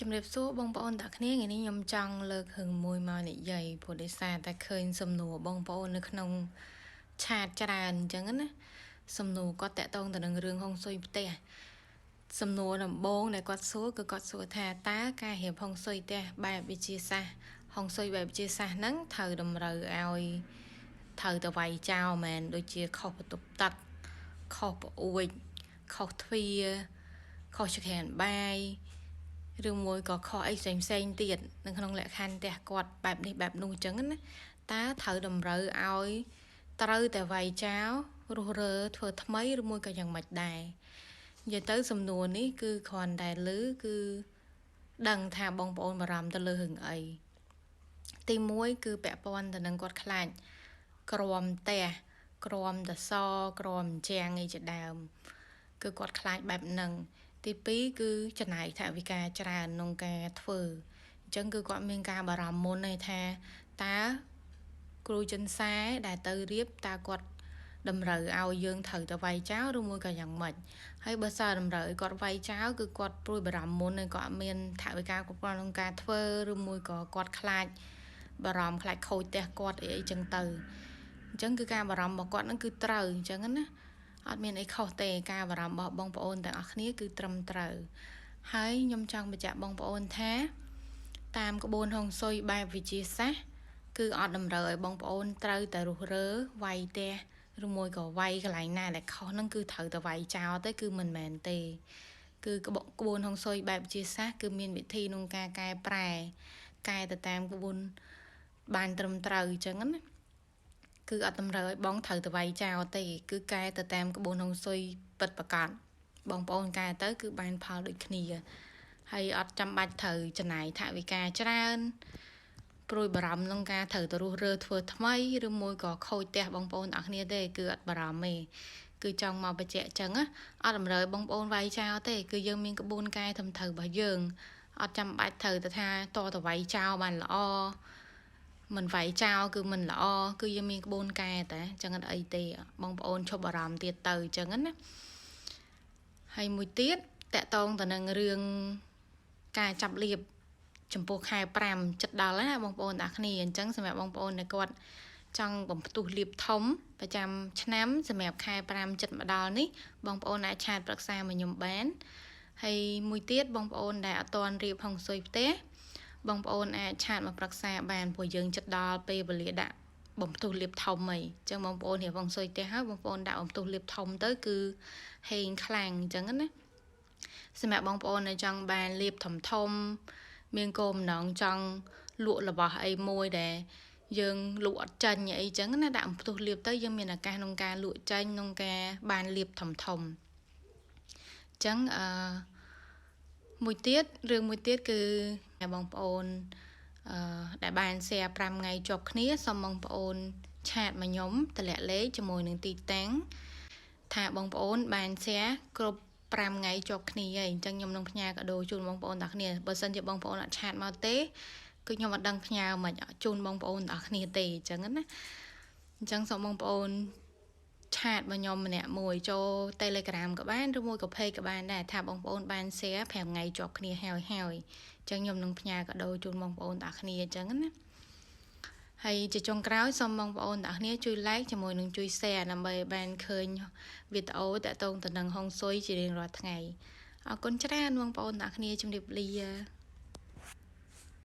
ជំរាបសួរបងប្អូនទាំងគ្នាថ្ងៃនេះខ្ញុំចង់លើករឿងមួយមកនិយាយព្រោះដោយសារតែឃើញសំណួរបងប្អូននៅក្នុងឆាតច្រើនអញ្ចឹងណាសំណួរគាត់តាក់ទងទៅនឹងរឿងហុងស៊ុយផ្ទះសំណួរដំបូងដែលគាត់សួរគឺគាត់សួរថាតើការរៀបហុងស៊ុយផ្ទះបែបវិទ្យាសាស្ត្រហុងស៊ុយបែបវិទ្យាសាស្ត្រហ្នឹងត្រូវតម្រូវឲ្យត្រូវទៅវាយចោលមែនដូចជាខុសបន្ទប់ទឹកខុសប្អួយខុសទ្វារខុសចក្រានបាយឬមួយក៏ខុសអីផ្សេងទៀតនៅក្នុងលក្ខខណ្ឌផ្ទះគាត់បែបនេះបែបនោះអញ្ចឹងណាតើត្រូវតម្រូវឲ្យត្រូវតែវាយចោលរុះរើធ្វើថ្មីឬមួយក៏យ៉ាងម៉េចដែរនិយាយទៅសំណួរនេះគឺគ្រាន់តែឮគឺដឹងថាបងប្អូនបារម្ភទៅលើរឿងអីទី1គឺពាក់ព័ន្ធទៅនឹងគាត់ខ្លាចក្រមផ្ទះក្រមតសក្រមជាងអីជាដើមគឺគាត់ខ្លាចបែបហ្នឹងទី2គឺចំណាយថវិកាច្រើនក្នុងការធ្វើអញ្ចឹងគឺគាត់មានការបារម្ភមុនឯថាតើគ្រូចិនសាដែលទៅរៀបតើគាត់តម្រូវឲ្យយើងត្រូវទៅវាយចោលឬមួយក៏យ៉ាងម៉េចហើយបើសិនតម្រូវឲ្យគាត់វាយចោលគឺគាត់ព្រួយបារម្ភមុនហើយគាត់មានថវិកាគ្រប់គ្រាន់ក្នុងការធ្វើឬមួយក៏គាត់ខ្លាចបារម្ភខ្លាចខូចផ្ទះគាត់អីចឹងទៅអញ្ចឹងគឺការបារម្ភរបស់គាត់ហ្នឹងគឺត្រូវអញ្ចឹងណាអត់មានអីខុសទេការបារម្ភរបស់បងប្អូនទាំងអស់គ្នាគឺត្រឹមត្រូវហើយខ្ញុំចង់បញ្ជាក់បងប្អូនថាតាមក្បួនហុងស៊ុយបែបវិទ្យាសាស្ត្រគឺអត់តម្រូវឲ្យបងប្អូនត្រូវតែរុះរើវាយផ្ទះឬមួយក៏វាយកន្លែងណាដែលខុសហ្នឹងគឺត្រូវតែវាយចោលទៅគឺមិនមែនទេគឺក្បួនហុងស៊ុយបែបវិទ្យាសាស្ត្រគឺមានវិធីក្នុងការកែប្រែកែទៅតាមក្បួនបានត្រឹមត្រូវអញ្ចឹងណាគឺអត់តម្រូវឲ្យបងត្រូវទៅវាយចោលទេគឺកែទៅតាមក្បួនហុងស៊ុយពិតប្រាកដបងប្អូនកែទៅគឺបានផលដូចគ្នាហើយអត់ចាំបាច់ត្រូវចំណាយថវិកាច្រើនព្រួយបារម្ភក្នុងការត្រូវទៅរុះរើធ្វើថ្មីឬមួយក៏ខូចផ្ទះបងប្អូនទាំងគ្នាទេគឺអត់បារម្ភទេគឺចង់មកបញ្ជាក់អញ្ចឹងអត់តម្រូវបងប្អូនវាយចោលទេគឺយើងមានក្បួនកែត្រឹមត្រូវរបស់យើងអត់ចាំបាច់ត្រូវទៅថាតទៅវាយចោលបានល្អមិនវាយចោលគឺមិនល្អគឺយើងមានក្បួនកែតែអញ្ចឹងអត់អីទេបងប្អូនឈប់អារម្មណ៍ទៀតទៅអញ្ចឹងណាហើយមួយទៀតតកតងទៅនឹងរឿងការចាប់លៀបចំពោះខែ5ចិត្តដល់ហើយណាបងប្អូនទាំងគ្នាអញ្ចឹងសម្រាប់បងប្អូនដែលគាត់ចង់បំផ្ទុះលៀបធំប្រចាំឆ្នាំសម្រាប់ខែ5ចិត្តមកដល់នេះបងប្អូនអាចឆាតប្រឹក្សាមកខ្ញុំបានហើយមួយទៀតបងប្អូនដែលអត់ទាន់រៀបហុងស៊ុយផ្ទះបងប្អូនអាចឆាតមកប្រឹក្សាបានព្រោះយើងចិត្តដល់ពេលវេលាដាក់បំផ្ទុះលៀបធំហីអញ្ចឹងបងប្អូនរៀបហុងស៊ុយផ្ទះហើយបងប្អូនដាក់បំផ្ទុះលៀបធំទៅគឺហេងខ្លាំងអញ្ចឹងណាសម្រាប់បងប្អូនដែលចង់បានលៀបធំធំមានគោលបំណងចង់លក់របស់អីមួយដែលយើងលក់អត់ចាញ់អីចឹងណាដាក់ផ្ទុះលៀបទៅយើងមានឱកាសក្នុងការលក់ចាញ់ក្នុងការបានលៀបធំធំអញ្ចឹងមួយទៀតរឿងមួយទៀតគឺបងប្អូនដែលបាន share 5ថ្ងៃជាប់គ្នាសូមបងប្អូនឆាតមកខ្ញុំតម្លាក់លេខជាមួយនឹងទីតាំងថាបងប្អូនបាន share គ្រប់5ថ្ងៃជាប់គ្នាហើយអញ្ចឹងខ្ញុំនឹងផ្ញើកាដូជូនបងប្អូនទាំងគ្នាបើសិនជាបងប្អូនអត់ឆាតមកទេគឺខ្ញុំអត់ដឹងផ្ញើមិនជូនបងប្អូនទាំងគ្នាទេអញ្ចឹងណាអញ្ចឹងសូមបងប្អូនឆាតមកខ្ញុំម្នាក់មួយចូល Telegram ក៏បានឬមួយក៏ Page ក៏បានដែរថាបងប្អូនបាន share 5ថ្ងៃជាប់គ្នាហើយអញ្ចឹងខ្ញុំនឹងផ្ញើកាដូជូនបងប្អូនទាំងគ្នាអញ្ចឹងណាហើយជាចុងក្រោយសូមបងប្អូនទាំងគ្នាជួយ like ជាមួយនឹងជួយ share ដើម្បីបានឃើញវីដេអូតាក់ទងទៅនឹងហុងស៊ុយជារៀងរាល់ថ្ងៃអរគុណច្រើនបងប្អូនទាំងគ្នាជំរាបលា